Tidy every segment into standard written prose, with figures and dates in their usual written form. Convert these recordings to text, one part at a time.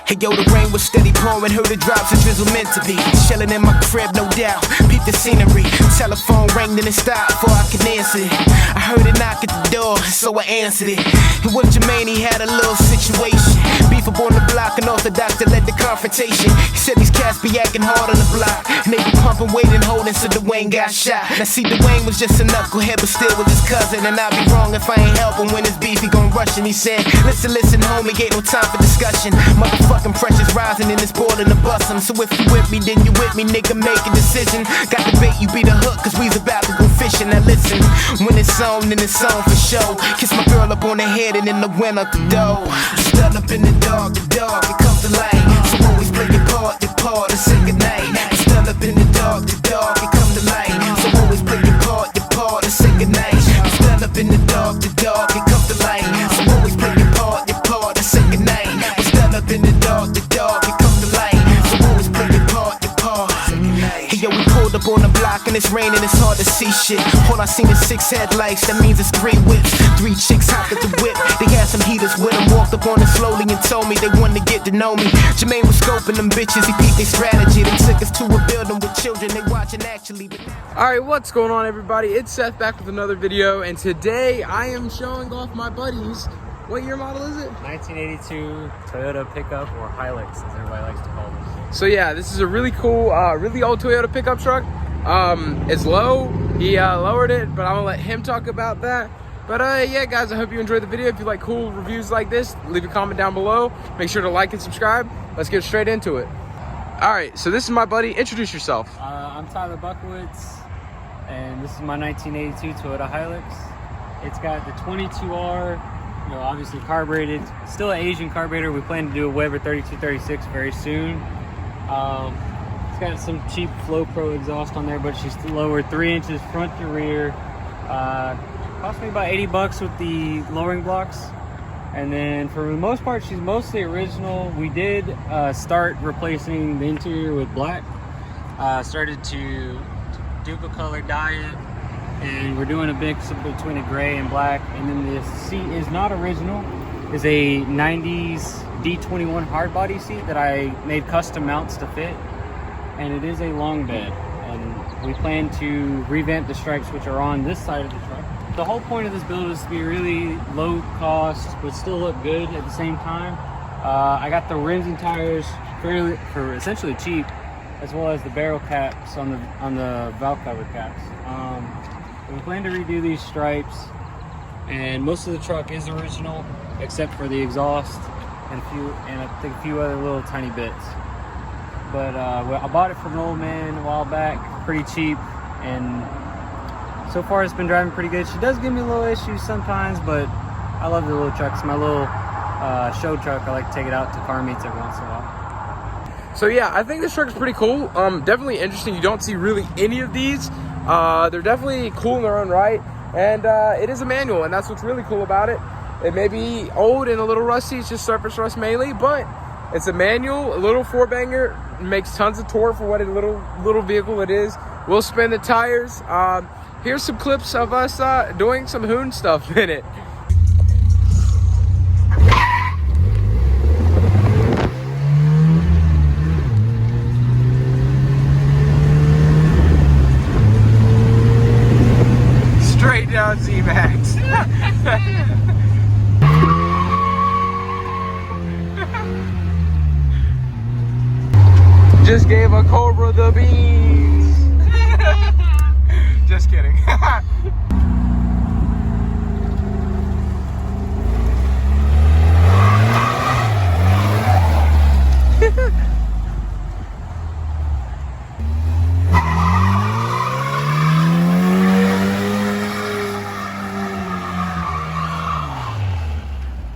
Hey yo, the rain was steady pouring, heard the drops, a drizzle meant to be. Chillin' in my crib, no doubt, peep the scenery. Telephone rang, then it stopped before I could answer it. I heard a knock at the door, so I answered it. It was Jermaine, he had a little situation. Beef up on the block, and orthodox that led the confrontation. He said these cats be acting hard on the block, and they be pumping weight and holding, so Dwayne got shot. Now see, Dwayne was just a knucklehead, but still with his cousin. And I'd be wrong if I ain't help him when his beef, he gon' rush him. He said, listen, homie, ain't no time for discussion. Motherfucking pressure's rising and it's boiling to bust him. So if you with me, then you with me, nigga, make a decision. Got the bait, you be the hook, cause we's about to go fishing. Now listen, when it's on, then it's on for show. Kiss my girl up on the head and in the wind up the door. Stood up in the dark, it comes to light. So always play your part, and say goodnight. Stood up in the dark, it comes to light. So always play your part, and say goodnight. Stood up in the dark, it comes to light. So always play your part, and say goodnight. Stand up in the dark, it comes to light. So always play your part, say goodnight. Hey yo, we pulled up on the block and it's raining, it's hard to see shit. All I seen is 6 headlights, that means it's 3 whips. 3 chicks hopped at the whip, they had some heaters with them. Walked up on it slowly and told me they wanted to get to know me. Jermaine was scoping them bitches, he peeped their strategy. They took us to a building with children, they watching actually. Alright, what's going on everybody? It's Seth back with another video, and today I am showing off my buddies. What year model is it? 1982 Toyota pickup, or hilux as everybody likes to call them. So yeah, this is a really cool, really old Toyota pickup truck. It's low, he lowered it, but I'm gonna let him talk about that. But yeah guys, I hope you enjoyed the video. If you like cool reviews like this, leave a comment down below. Make sure to like and subscribe. Let's get straight into it. Alright, so this is my buddy. Introduce yourself. I'm Tyler Buckowitz, and this is my 1982 Toyota Hilux. It's got the 22R, you know, obviously carbureted, still an Asian carburetor. We plan to do a Weber 3236 very soon. It's got some cheap Flow Pro exhaust on there, but she's lowered 3 inches front to rear. Cost me about 80 bucks with the lowering blocks. And then for the most part, she's mostly original. We did start replacing the interior with black. Started to dupe a color dye it, and we're doing a mix between a gray and black. And then the seat is not original. It's a 90s D21 hard body seat that I made custom mounts to fit, and it is a long bed. And we plan to revamp the stripes which are on this side of the truck. The whole point of this build is to be really low cost but still look good at the same time. I got the rims and tires for essentially cheap, as well as the barrel caps on the valve cover caps. We plan to redo these stripes, and most of the truck is original except for the exhaust and I think a few other little tiny bits. But I bought it from an old man a while back, pretty cheap, and so far it's been driving pretty good. She does give me a little issues sometimes, but I love the little truck. It's my little show truck. I like to take it out to car meets every once in a while. So yeah, I think this truck is pretty cool. Definitely interesting. You don't see really any of these. They're definitely cool in their own right, and it is a manual, and that's what's really cool about it. It may be old and a little rusty. It's just surface rust mainly, but it's a manual, a little 4-banger. Makes tons of torque for what a little vehicle it is. We'll spin the tires. Here's some clips of us doing some hoon stuff in it. Straight down Z-Max. Just gave a Cobra the beans. Just kidding.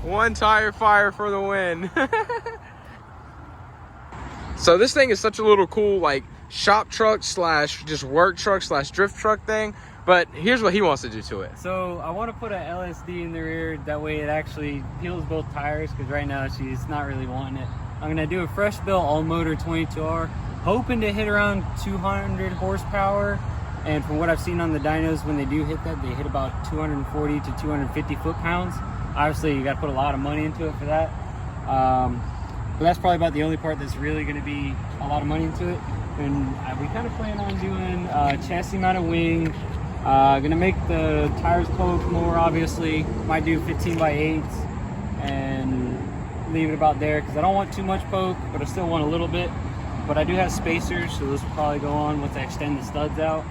One tire fire for the win. So this thing is such a little cool, like, shop truck slash just work truck slash drift truck thing. But here's what he wants to do to it. So I want to put a LSD in the rear, that way it actually heals both tires, because right now she's not really wanting it. I'm going to do a fresh built all motor 22R, hoping to hit around 200 horsepower. And from what I've seen on the dynos, when they do hit that, they hit about 240 to 250 foot-pounds. Obviously, you got to put a lot of money into it for that. But that's probably about the only part that's really going to be a lot of money into it. And we kind of plan on doing chassis mounted wing. Gonna make the tires poke more, obviously. Might do 15x8s and leave it about there because I don't want too much poke, but I still want a little bit. But I do have spacers, so this will probably go on once I extend the studs out.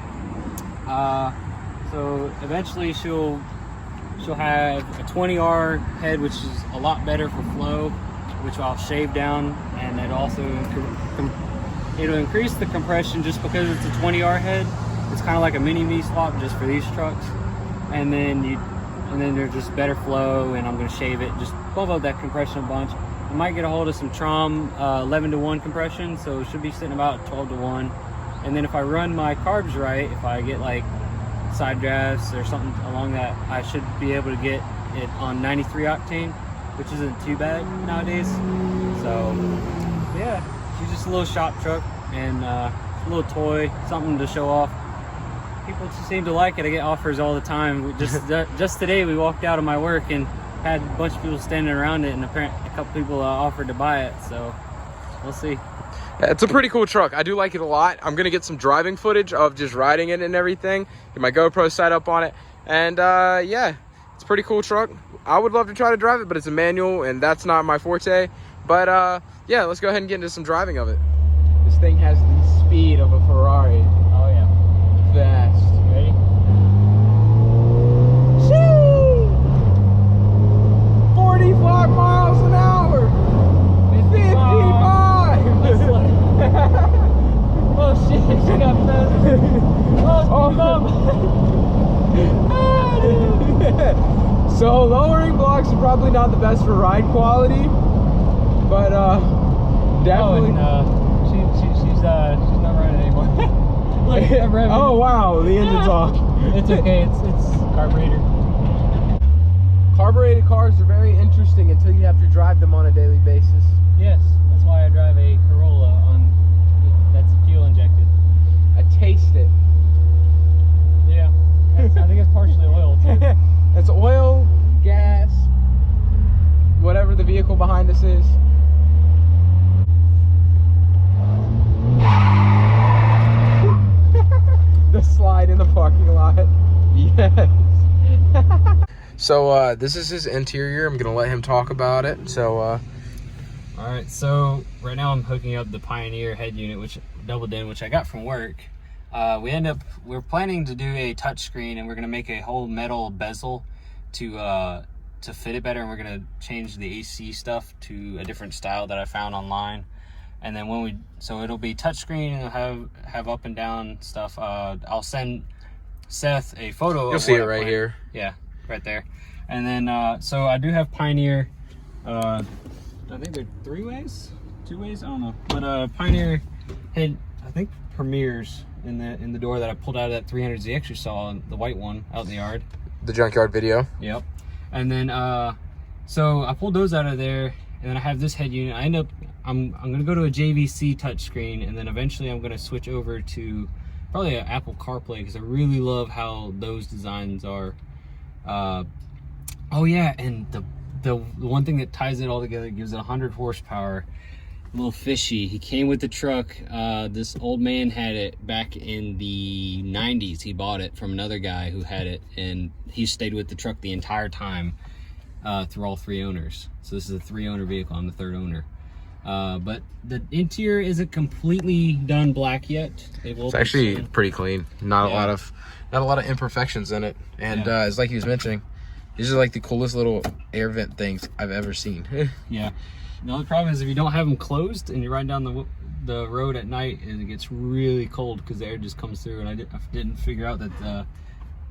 So eventually she'll have a 20R head, which is a lot better for flow, which I'll shave down, and it also it'll increase the compression just because it's a 20R head. It's kind of like a mini V-swap just for these trucks, and then they're just better flow, and I'm gonna shave it, just bump up that compression a bunch. I might get a hold of some Trom 11-to-1 compression, so it should be sitting about 12-to-1. And then if I run my carbs right, if I get like side drafts or something along that, I should be able to get it on 93 octane, which isn't too bad nowadays. So yeah, she's just a little shop truck and a little toy, something to show off. People seem to like it. I get offers all the time. Just today we walked out of my work and had a bunch of people standing around it, and apparently a couple people offered to buy it, so we'll see. Yeah, it's a pretty cool truck. I do like it a lot. I'm gonna get some driving footage of just riding it and everything, get my GoPro set up on it, and yeah, it's a pretty cool truck. I would love to try to drive it, but it's a manual and that's not my forte. But yeah, let's go ahead and get into some driving of it. This thing has the speed of a Ferrari. Oh yeah. Fast. Ready? 45 miles an hour. 55. Oh shit, she got fast. So lowering blocks are probably not the best for ride quality, but definitely. She's not running anymore. Look, I'm revving. Oh wow, the engine's off. It's okay. It's carburetor. Carbureted cars are very interesting until you have to drive them on a daily basis. Yes, that's why I drive a Corolla that's fuel injected. I taste it. Yeah, I think it's partially oil too. It's oil, gas, whatever the vehicle behind us is. The slide in the parking lot. Yes. So this is his interior. I'm gonna let him talk about it. So all right, so right now I'm hooking up the Pioneer head unit, which doubled in, which I got from work. We're planning to do a touchscreen, and we're gonna make a whole metal bezel to fit it better, and we're gonna change the AC stuff to a different style that I found online. And then so it'll be touchscreen, and it'll have up and down stuff. I'll send Seth a photo. You'll see it right here. Yeah, right there. And then so I do have Pioneer. I think they're 3 ways, 2 ways. I don't know. But Pioneer had, I think, Premiers in the door that I pulled out of that 300ZX you saw, the white one out in the yard. The junkyard video. Yep. And then so I pulled those out of there, and then I have this head unit. I'm gonna go to a JVC touchscreen, and then eventually I'm gonna switch over to probably an Apple CarPlay, because I really love how those designs are. Oh yeah, and the one thing that ties it all together, gives it 100 horsepower. A little fishy. He came with the truck. This old man had it back in the 90s. He bought it from another guy who had it, and he stayed with the truck the entire time through all 3 owners. So this is a 3-owner vehicle. I'm the 3rd owner. But the interior isn't completely done black yet. It's actually pretty clean. Not a lot of imperfections in it. And it's like he was mentioning, these are like the coolest little air vent things I've ever seen. Yeah. The only problem is if you don't have them closed and you're riding down the road at night, and it gets really cold because the air just comes through. And I didn't figure out that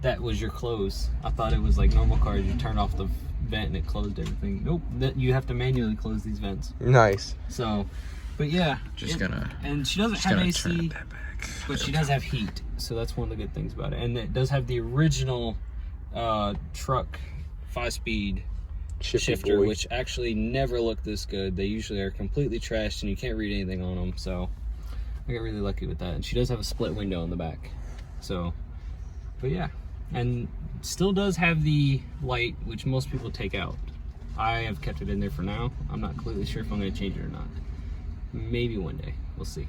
that was your close. I thought it was like normal cars. You turn off the vent and it closed everything. Nope, that you have to manually close these vents. Nice. So, but yeah, and she doesn't have AC, but she does have heat. So that's one of the good things about it. And it does have the original truck 5-speed shifter, which actually never looked this good. They usually are completely trashed, and you can't read anything on them. So I got really lucky with that. And she does have a split window in the back. So, but yeah, and still does have the light, which most people take out. I have kept it in there for now. I'm not completely sure if I'm going to change it or not. Maybe one day, we'll see.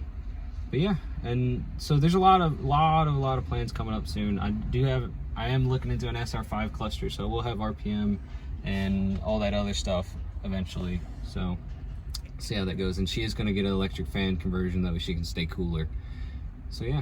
But yeah, and so there's a lot of plans coming up soon. I am looking into an SR5 cluster, so we'll have RPM and all that other stuff eventually. So see how that goes. And she is going to get an electric fan conversion, that way she can stay cooler. So yeah.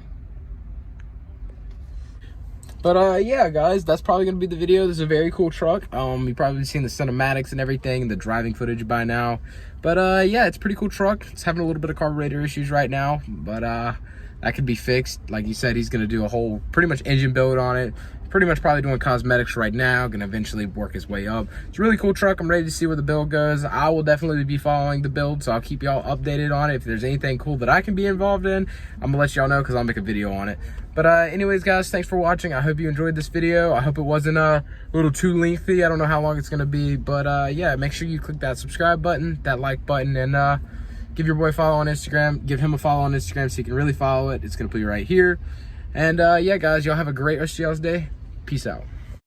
But yeah, guys, that's probably gonna be the video. This is a very cool truck. You've probably seen the cinematics and everything, the driving footage by now. But yeah, it's a pretty cool truck. It's having a little bit of carburetor issues right now, but that could be fixed. Like you said, he's gonna do a whole pretty much engine build on it. Pretty much probably doing cosmetics right now, gonna eventually work his way up. It's a really cool truck. I'm ready to see where the build goes. I will definitely be following the build, so I'll keep y'all updated on it. If there's anything cool that I can be involved in, I'm gonna let y'all know, because I'll make a video on it. But anyways, guys, thanks for watching. I hope you enjoyed this video. I hope it wasn't a little too lengthy. I don't know how long it's gonna be, but yeah, make sure you click that subscribe button, that like button, and give your boy a follow on Instagram. Give him a follow on Instagram so you can really follow it. It's gonna be right here. And yeah, guys, y'all have a great rest of y'all's day. Peace out.